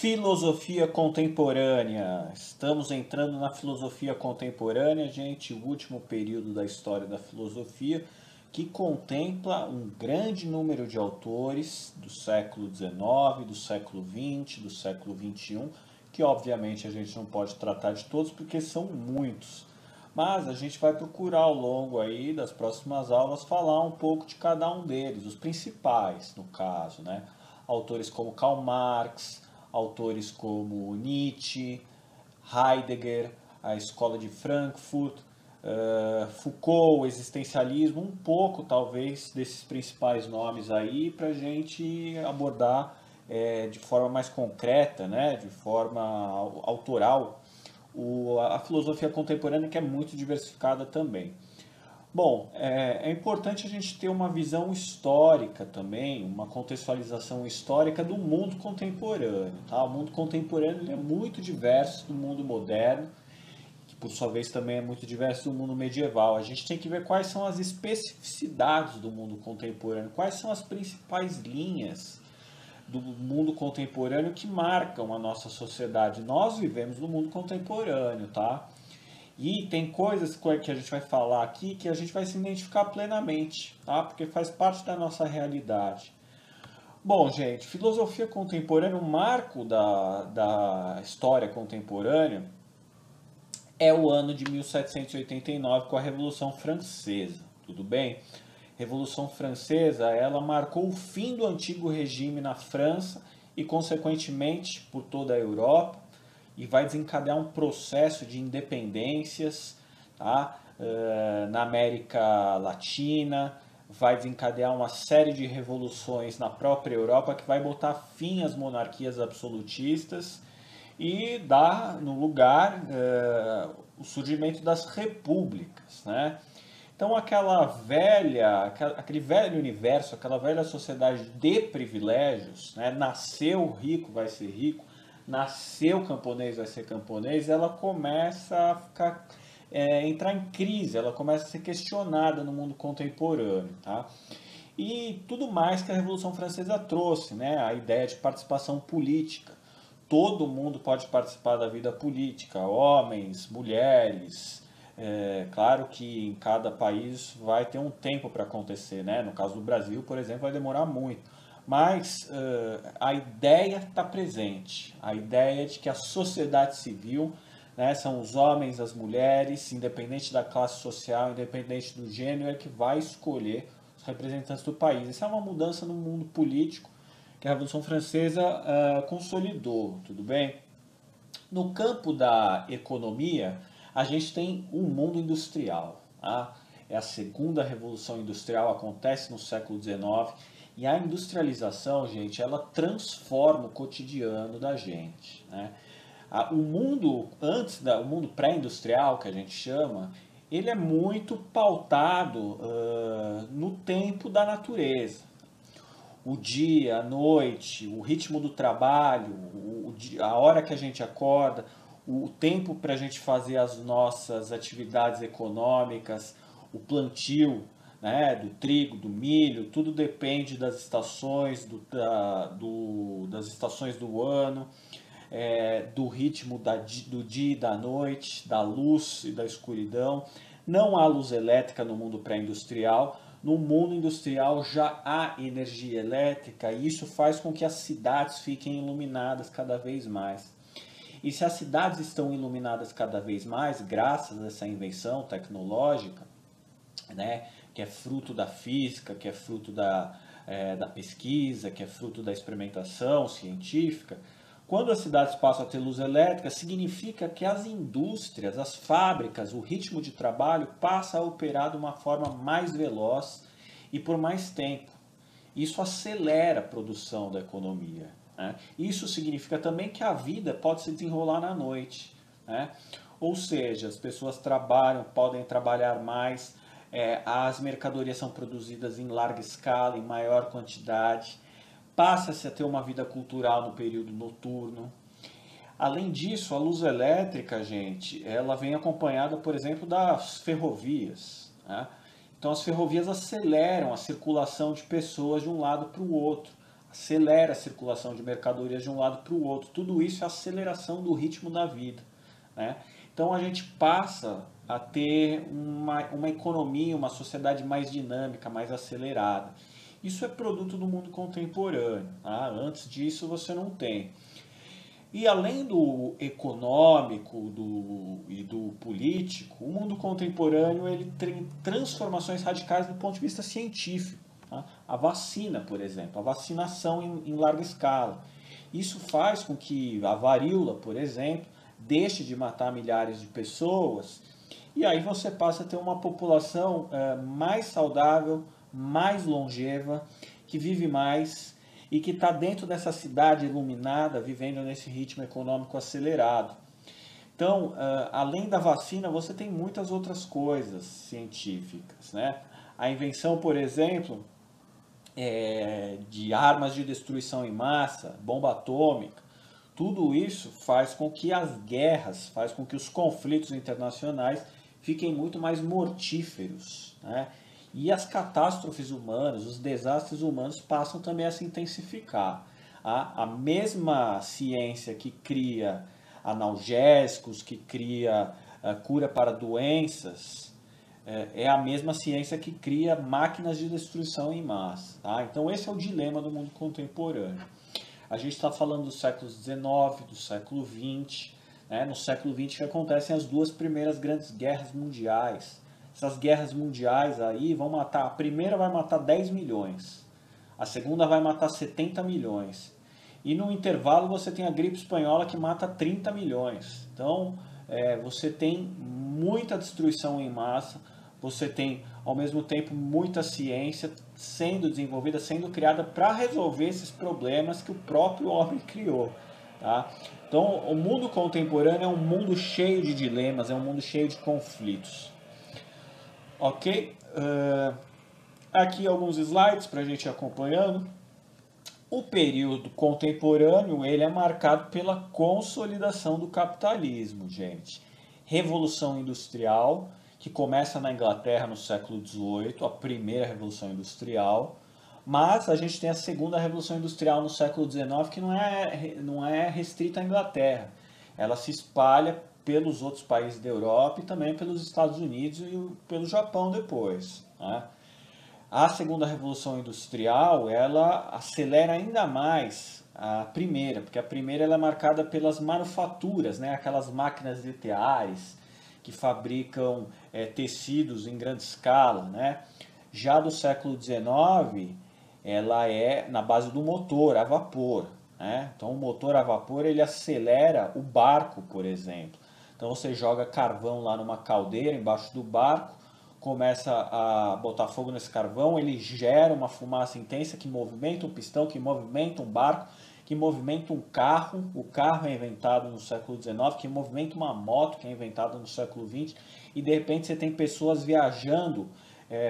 Filosofia contemporânea. Estamos entrando na filosofia contemporânea, gente, o último período da história da filosofia, que contempla um grande número de autores do século XIX, do século XX, do século XXI, que obviamente a gente não pode tratar de todos porque são muitos. Mas a gente vai procurar ao longo aí das próximas aulas falar um pouco de cada um deles, os principais, no caso, né? Autores como Karl Marx, autores como Nietzsche, Heidegger, a Escola de Frankfurt, Foucault, o existencialismo, um pouco talvez desses principais nomes aí para a gente abordar de forma mais concreta, né, de forma autoral, a filosofia contemporânea, que é muito diversificada também. Bom, é importante a gente ter uma visão histórica também, uma contextualização histórica do mundo contemporâneo. Tá? O mundo contemporâneo ele é muito diverso do mundo moderno, que por sua vez também é muito diverso do mundo medieval. A gente tem que ver quais são as especificidades do mundo contemporâneo, quais são as principais linhas do mundo contemporâneo que marcam a nossa sociedade. Nós vivemos no mundo contemporâneo, tá? E tem coisas que a gente vai falar aqui que a gente vai se identificar plenamente, tá? Porque faz parte da nossa realidade. Bom, gente, filosofia contemporânea, o marco da história contemporânea é o ano de 1789 com a Revolução Francesa, tudo bem? Revolução Francesa, ela marcou o fim do antigo regime na França e, consequentemente, por toda a Europa, e vai desencadear um processo de independências, tá? Na América Latina, vai desencadear uma série de revoluções na própria Europa que vai botar fim às monarquias absolutistas e dar no lugar o surgimento das repúblicas, né? Então aquele velho universo, aquela velha sociedade de privilégios, né? Nasceu rico, vai ser rico, nasceu camponês, vai ser camponês, ela começa a entrar em crise, ela começa a ser questionada no mundo contemporâneo, tá? E tudo mais que a Revolução Francesa trouxe, né? A ideia de participação política. Todo mundo pode participar da vida política, homens, mulheres. Claro que em cada país vai ter um tempo para acontecer, né? No caso do Brasil, por exemplo, vai demorar muito. Mas a ideia está presente, a ideia de que a sociedade civil, né, são os homens, as mulheres, independente da classe social, independente do gênero, é que vai escolher os representantes do país. Isso é uma mudança no mundo político que a Revolução Francesa consolidou, tudo bem? No campo da economia, a gente tem o mundo industrial. Tá? É a segunda revolução industrial, acontece no século XIX. E a industrialização, gente, ela transforma o cotidiano da gente. Né? O mundo o mundo pré-industrial, que a gente chama, ele é muito pautado no tempo da natureza. O dia, a noite, o ritmo do trabalho, a hora que a gente acorda, o tempo para a gente fazer as nossas atividades econômicas, o plantio, né, do trigo, do milho, tudo depende das estações, das estações do ano, do ritmo do dia e da noite, da luz e da escuridão. Não há luz elétrica no mundo pré-industrial. No mundo industrial já há energia elétrica e isso faz com que as cidades fiquem iluminadas cada vez mais. E se as cidades estão iluminadas cada vez mais, graças a essa invenção tecnológica, né, que é fruto da física, que é fruto da pesquisa, que é fruto da experimentação científica, quando as cidades passam a ter luz elétrica, significa que as indústrias, as fábricas, o ritmo de trabalho passa a operar de uma forma mais veloz e por mais tempo. Isso acelera a produção da economia. Né? Isso significa também que a vida pode se desenrolar na noite. Né? Ou seja, as pessoas podem trabalhar mais, as mercadorias são produzidas em larga escala, em maior quantidade, passa-se a ter uma vida cultural no período noturno. Além disso, a luz elétrica, gente, ela vem acompanhada, por exemplo, das ferrovias. Né? Então, as ferrovias aceleram a circulação de pessoas de um lado para o outro. acelera a circulação de mercadorias de um lado para o outro. Tudo isso é aceleração do ritmo da vida, né? Então a gente passa a ter uma economia, uma sociedade mais dinâmica, mais acelerada. Isso é produto do mundo contemporâneo, tá? Antes disso você não tem. E além do econômico e do político, o mundo contemporâneo ele tem transformações radicais do ponto de vista científico. Tá? A vacina, por exemplo, a vacinação em larga escala. Isso faz com que a varíola, por exemplo, deixe de matar milhares de pessoas e aí você passa a ter uma população mais saudável, mais longeva, que vive mais e que está dentro dessa cidade iluminada, vivendo nesse ritmo econômico acelerado. Então, além da vacina, você tem muitas outras coisas científicas, né? A invenção, por exemplo, de armas de destruição em massa, bomba atômica, tudo isso faz com que as guerras, faz com que os conflitos internacionais fiquem muito mais mortíferos, né? E as catástrofes humanas, os desastres humanos passam também a se intensificar. A mesma ciência que cria analgésicos, que cria cura para doenças, é a mesma ciência que cria máquinas de destruição em massa. Tá? Então esse é o dilema do mundo contemporâneo. A gente está falando do século XIX, do século XX. Né? No século XX que acontecem as duas primeiras grandes guerras mundiais. Essas guerras mundiais aí vão matar, a primeira vai matar 10 milhões, a segunda vai matar 70 milhões. E no intervalo você tem a gripe espanhola que mata 30 milhões. Então você tem muita destruição em massa, você tem ao mesmo tempo muita ciência sendo desenvolvida, sendo criada para resolver esses problemas que o próprio homem criou. Tá? Então o mundo contemporâneo é um mundo cheio de dilemas, é um mundo cheio de conflitos. Ok? Aqui alguns slides para a gente ir acompanhando. O período contemporâneo ele é marcado pela consolidação do capitalismo, gente. Revolução Industrial, que começa na Inglaterra no século XVIII, a primeira Revolução Industrial. Mas a gente tem a segunda Revolução Industrial no século XIX, que não é restrita à Inglaterra. Ela se espalha pelos outros países da Europa e também pelos Estados Unidos e pelo Japão depois. Né? A segunda Revolução Industrial, ela acelera ainda mais a primeira, porque a primeira ela é marcada pelas manufaturas, né? Aquelas máquinas de teares que fabricam tecidos em grande escala. Né? Já do século XIX, ela é na base do motor a vapor. Né? Então o motor a vapor ele acelera o barco, por exemplo. Então você joga carvão lá numa caldeira embaixo do barco, começa a botar fogo nesse carvão, ele gera uma fumaça intensa que movimenta um pistão, que movimenta um barco, que movimenta um carro. O carro é inventado no século XIX, que movimenta uma moto, que é inventada no século XX, e de repente você tem pessoas viajando,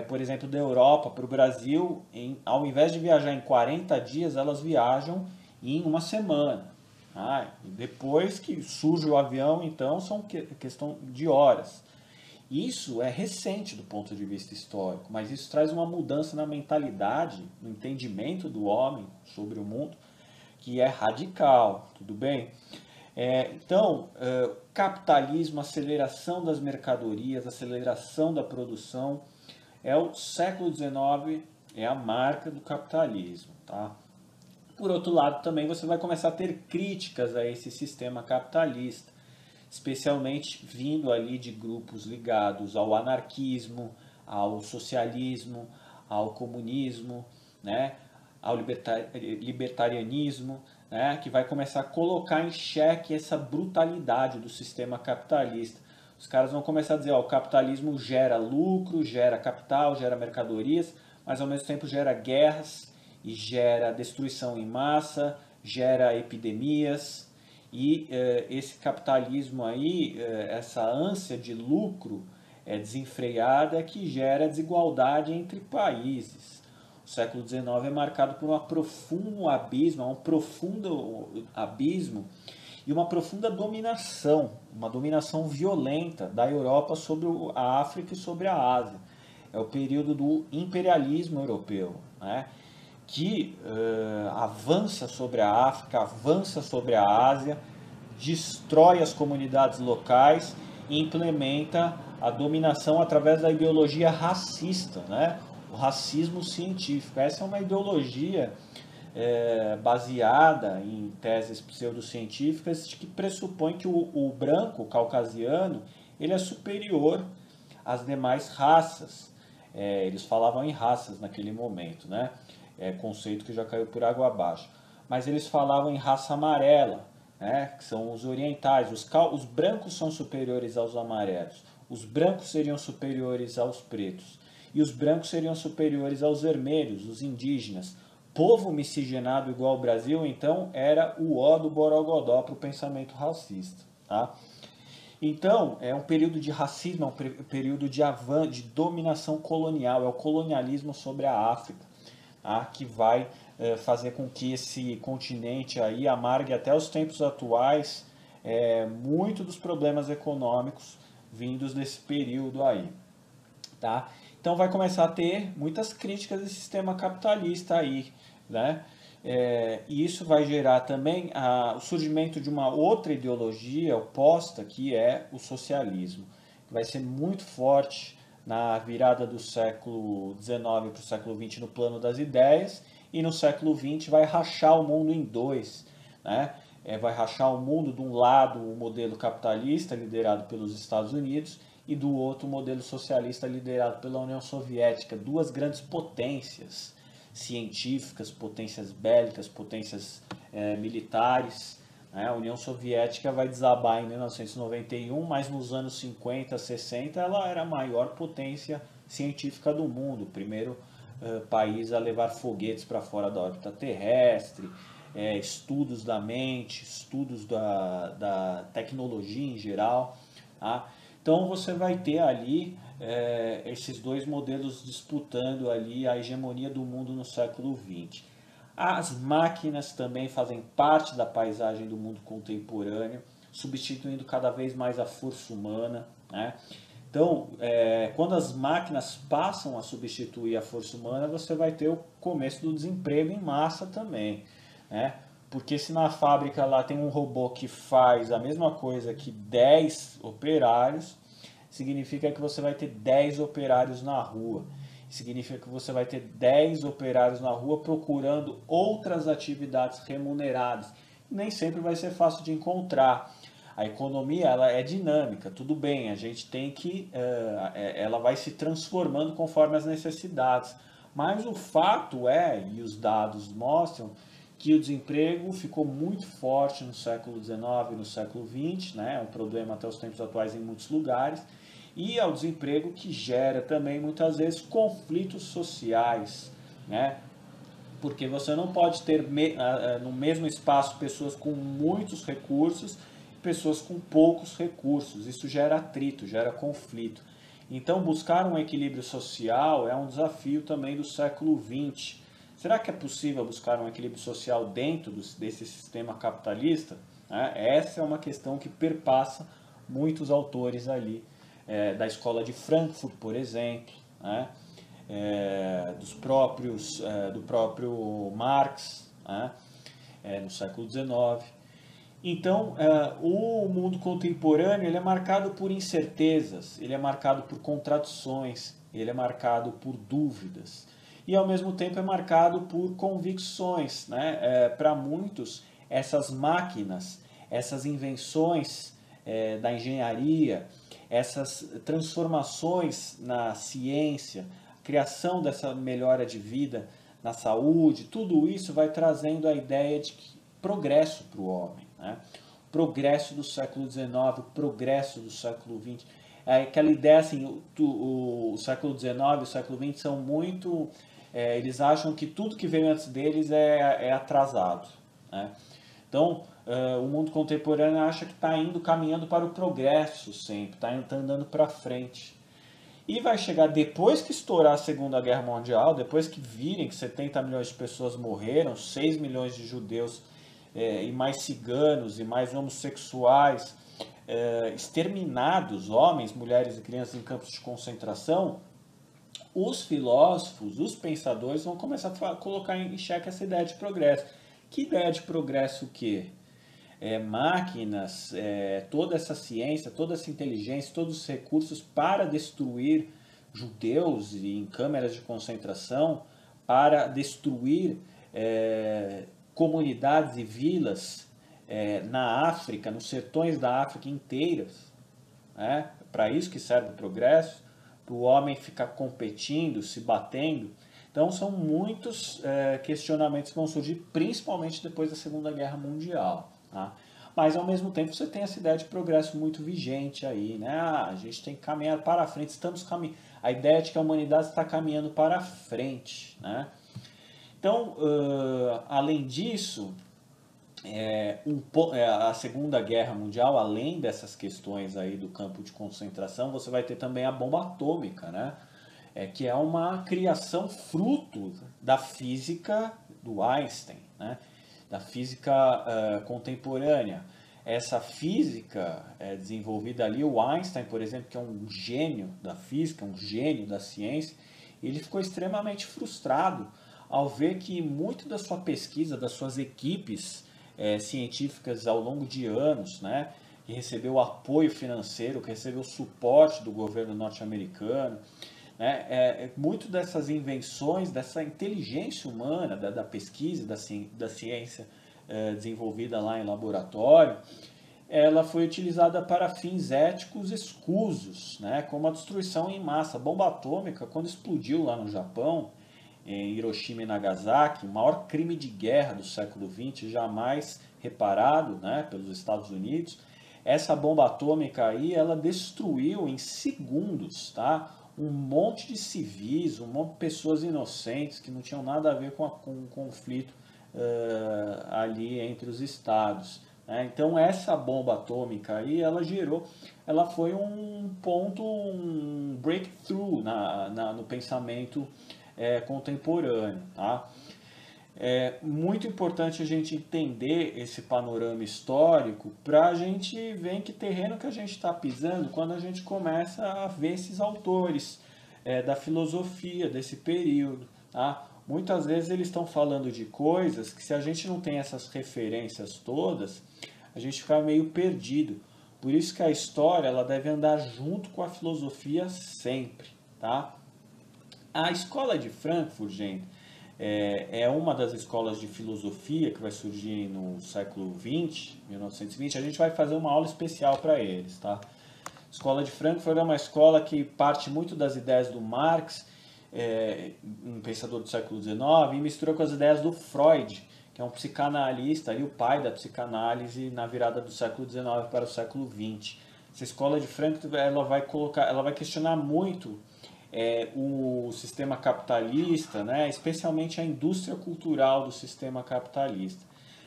por exemplo, da Europa para o Brasil, ao invés de viajar em 40 dias, elas viajam em uma semana. Depois que surge o avião, então, são questão de horas. Isso é recente do ponto de vista histórico, mas isso traz uma mudança na mentalidade, no entendimento do homem sobre o mundo, que é radical, tudo bem? Então, capitalismo, aceleração das mercadorias, aceleração da produção, o século XIX é a marca do capitalismo, tá? Por outro lado, também você vai começar a ter críticas a esse sistema capitalista, especialmente vindo ali de grupos ligados ao anarquismo, ao socialismo, ao comunismo, né, ao libertarianismo, né, que vai começar a colocar em xeque essa brutalidade do sistema capitalista. Os caras vão começar a dizer, o capitalismo gera lucro, gera capital, gera mercadorias, mas ao mesmo tempo gera guerras, e gera destruição em massa, gera epidemias, e esse capitalismo aí, essa ânsia de lucro desenfreada que gera desigualdade entre países. O século XIX é marcado por um profundo abismo e uma profunda dominação, uma dominação violenta da Europa sobre a África e sobre a Ásia. É o período do imperialismo europeu, né? que avança sobre a África, avança sobre a Ásia, destrói as comunidades locais e implementa a dominação através da ideologia racista, né? O racismo científico. Essa é uma ideologia baseada em teses pseudocientíficas que pressupõe que o branco, o caucasiano, ele é superior às demais raças. Eles falavam em raças naquele momento, né? Conceito que já caiu por água abaixo. Mas eles falavam em raça amarela, né? Que são os orientais. Os brancos são superiores aos amarelos. Os brancos seriam superiores aos pretos. E os brancos seriam superiores aos vermelhos, os indígenas. Povo miscigenado igual ao Brasil, então, era o ó do Borogodó para o pensamento racista. Tá? Então, é um período de racismo, é um período de dominação colonial, é o colonialismo sobre a África, tá? Que vai fazer com que esse continente aí amargue até os tempos atuais muito dos problemas econômicos vindos desse período aí. Tá? Então vai começar a ter muitas críticas do sistema capitalista aí, né? E isso vai gerar também o surgimento de uma outra ideologia oposta, que é o socialismo, que vai ser muito forte na virada do século XIX para o século XX no plano das ideias, e no século XX vai rachar o mundo em dois, né? Vai rachar o mundo de um lado o modelo capitalista liderado pelos Estados Unidos e do outro o modelo socialista liderado pela União Soviética, duas grandes potências científicas, potências bélicas, potências militares. Né? A União Soviética vai desabar em 1991, mas nos anos 50, 60 ela era a maior potência científica do mundo, o primeiro país a levar foguetes para fora da órbita terrestre, estudos da mente, estudos da tecnologia em geral. Tá? Então você vai ter ali esses dois modelos disputando ali a hegemonia do mundo no século XX. As máquinas também fazem parte da paisagem do mundo contemporâneo, substituindo cada vez mais a força humana, né? Então, quando as máquinas passam a substituir a força humana, você vai ter o começo do desemprego em massa também, né? Porque se na fábrica lá tem um robô que faz a mesma coisa que 10 operários, significa que você vai ter 10 operários na rua. Significa que você vai ter 10 operários na rua procurando outras atividades remuneradas. Nem sempre vai ser fácil de encontrar. A economia ela é dinâmica, tudo bem, a gente tem que... ela vai se transformando conforme as necessidades. Mas o fato e os dados mostram, que o desemprego ficou muito forte no século XIX e no século XX, né? É um problema até os tempos atuais em muitos lugares, e é o desemprego que gera também muitas vezes conflitos sociais, né? Porque você não pode ter no mesmo espaço pessoas com muitos recursos e pessoas com poucos recursos. Isso gera atrito, gera conflito. Então buscar um equilíbrio social é um desafio também do século XX. Será que é possível buscar um equilíbrio social dentro desse sistema capitalista? Essa é uma questão que perpassa muitos autores ali, da escola de Frankfurt, por exemplo, né? Do próprio Marx, né? No século XIX. Então, o mundo contemporâneo ele é marcado por incertezas, ele é marcado por contradições, ele é marcado por dúvidas. E, ao mesmo tempo, é marcado por convicções. Né? Para muitos, essas máquinas, essas invenções da engenharia, essas transformações na ciência, a criação dessa melhora de vida na saúde, tudo isso vai trazendo a ideia de progresso para o homem. Né? Progresso do século XIX, o progresso do século XX. Aquela ideia assim, o século XIX e o século XX são muito... eles acham que tudo que veio antes deles é atrasado. Né? Então, o mundo contemporâneo acha que está caminhando para o progresso sempre, está andando para frente. E vai chegar depois que estourar a Segunda Guerra Mundial, depois que virem que 70 milhões de pessoas morreram, 6 milhões de judeus e mais ciganos e mais homossexuais exterminados, homens, mulheres e crianças em campos de concentração, os filósofos, os pensadores vão começar a colocar em xeque essa ideia de progresso. Que ideia de progresso o quê? Máquinas, toda essa ciência, toda essa inteligência, todos os recursos para destruir judeus em câmeras de concentração, para destruir comunidades e vilas na África, nos sertões da África inteiras. Né? Para isso que serve o progresso, para o homem ficar competindo, se batendo. Então são muitos questionamentos que vão surgir, principalmente depois da Segunda Guerra Mundial. Tá? Mas ao mesmo tempo você tem essa ideia de progresso muito vigente aí, né? A gente tem que caminhar para frente, a ideia de que a humanidade está caminhando para frente, né? Então, além disso, a Segunda Guerra Mundial, além dessas questões aí do campo de concentração, você vai ter também a bomba atômica, né? Que é uma criação fruto da física do Einstein, né? Da física contemporânea. Essa física desenvolvida ali, o Einstein, por exemplo, que é um gênio da física, um gênio da ciência, ele ficou extremamente frustrado ao ver que muito da sua pesquisa, das suas equipes científicas ao longo de anos, né, que recebeu apoio financeiro, que recebeu suporte do governo norte-americano, né, muito dessas invenções, dessa inteligência humana, da pesquisa, da ciência desenvolvida lá em laboratório, ela foi utilizada para fins éticos escusos, né, como a destruição em massa. A bomba atômica, quando explodiu lá no Japão, em Hiroshima e Nagasaki, o maior crime de guerra do século XX, jamais reparado, né, pelos Estados Unidos, essa bomba atômica aí, ela destruiu em segundos, tá, um monte de civis, um monte de pessoas inocentes que não tinham nada a ver com o conflito ali entre os estados. Né? Então essa bomba atômica aí, ela foi um ponto, um breakthrough no pensamento contemporâneo. Tá? É muito importante a gente entender esse panorama histórico para a gente ver em que terreno que a gente está pisando quando a gente começa a ver esses autores da filosofia desse período. Tá? Muitas vezes eles estão falando de coisas que, se a gente não tem essas referências todas, a gente fica meio perdido. Por isso que a história ela deve andar junto com a filosofia sempre. Tá? A escola de Frankfurt, gente, é uma das escolas de filosofia que vai surgir no século XX, 1920. A gente vai fazer uma aula especial para eles, tá? A escola de Frankfurt é uma escola que parte muito das ideias do Marx, um pensador do século XIX, e mistura com as ideias do Freud, que é um psicanalista, e o pai da psicanálise na virada do século XIX para o século XX. Essa escola de Frankfurt ela vai questionar muito o sistema capitalista, né, especialmente a indústria cultural do sistema capitalista.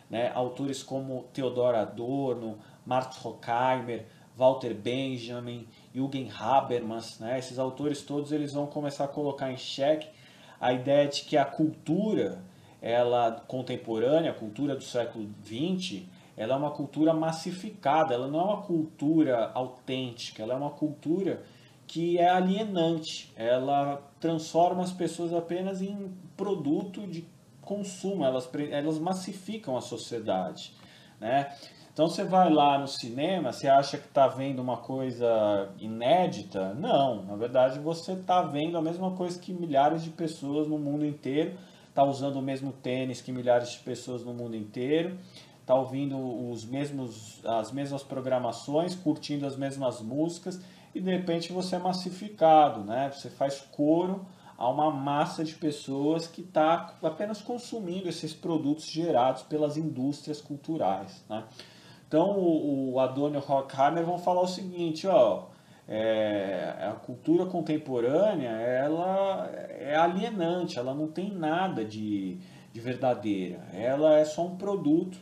Né? Autores como Theodor Adorno, Max Horkheimer, Walter Benjamin, Jürgen Habermas, né? Esses autores todos eles vão começar a colocar em xeque a ideia de que a cultura contemporânea, a cultura do século XX, ela é uma cultura massificada, ela não é uma cultura autêntica, ela é uma cultura que é alienante, ela transforma as pessoas apenas em produto de consumo, elas massificam a sociedade, né? Então você vai lá no cinema, você acha que está vendo uma coisa inédita? Não, na verdade você está vendo a mesma coisa que milhares de pessoas no mundo inteiro, está usando o mesmo tênis que milhares de pessoas no mundo inteiro, está ouvindo as mesmas programações, curtindo as mesmas músicas, e de repente você é massificado, né? Você faz coro a uma massa de pessoas que está apenas consumindo esses produtos gerados pelas indústrias culturais, né? Então o Adorno e o Horkheimer vão falar o seguinte, ó, a cultura contemporânea ela é alienante, ela não tem nada de verdadeira, ela é só um produto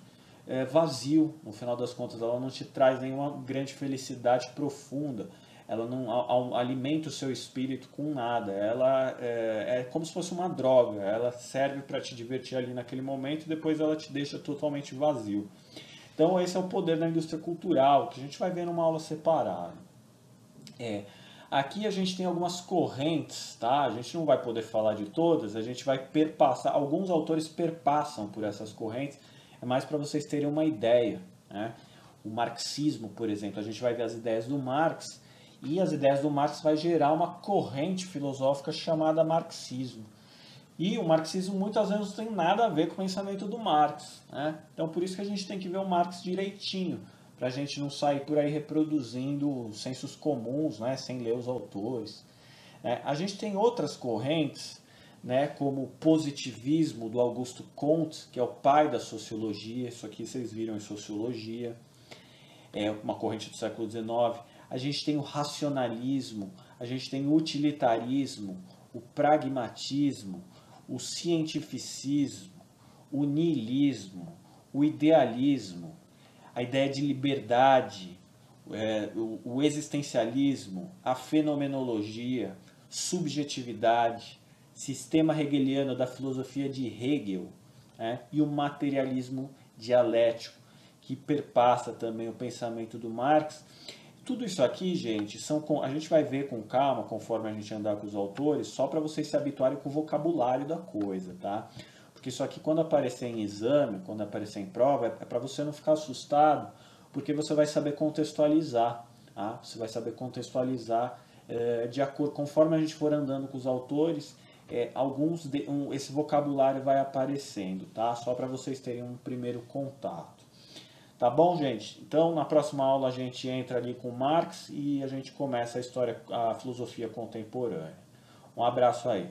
vazio, no final das contas, ela não te traz nenhuma grande felicidade profunda, ela não alimenta o seu espírito com nada, ela é como se fosse uma droga, ela serve para te divertir ali naquele momento e depois ela te deixa totalmente vazio. Então esse é o poder da indústria cultural, que a gente vai ver numa aula separada. Aqui a gente tem algumas correntes, tá? A gente não vai poder falar de todas, a gente vai perpassar, alguns autores perpassam por essas correntes, é mais para vocês terem uma ideia, né? O marxismo, por exemplo, a gente vai ver as ideias do Marx, e as ideias do Marx vai gerar uma corrente filosófica chamada marxismo. E o marxismo muitas vezes não tem nada a ver com o pensamento do Marx, né? Então por isso que a gente tem que ver o Marx direitinho, para a gente não sair por aí reproduzindo sensos comuns, né, sem ler os autores. A gente tem outras correntes, né, como o positivismo do Augusto Comte, que é o pai da sociologia, isso aqui vocês viram em sociologia, é uma corrente do século XIX. A gente tem o racionalismo, a gente tem o utilitarismo, o pragmatismo, o cientificismo, o niilismo, o idealismo, a ideia de liberdade, o existencialismo, a fenomenologia, subjetividade, sistema hegeliano da filosofia de Hegel, né, e o materialismo dialético, que perpassa também o pensamento do Marx. Tudo isso aqui, gente, a gente vai ver com calma, conforme a gente andar com os autores, só para vocês se habituarem com o vocabulário da coisa, tá? Porque isso aqui, quando aparecer em exame, quando aparecer em prova, é para você não ficar assustado, porque você vai saber contextualizar, tá? Você vai saber contextualizar de acordo, conforme a gente for andando com os autores, esse vocabulário vai aparecendo, tá? Só para vocês terem um primeiro contato. Tá bom, gente? Então, na próxima aula a gente entra ali com Marx e a gente começa a filosofia contemporânea. Um abraço aí.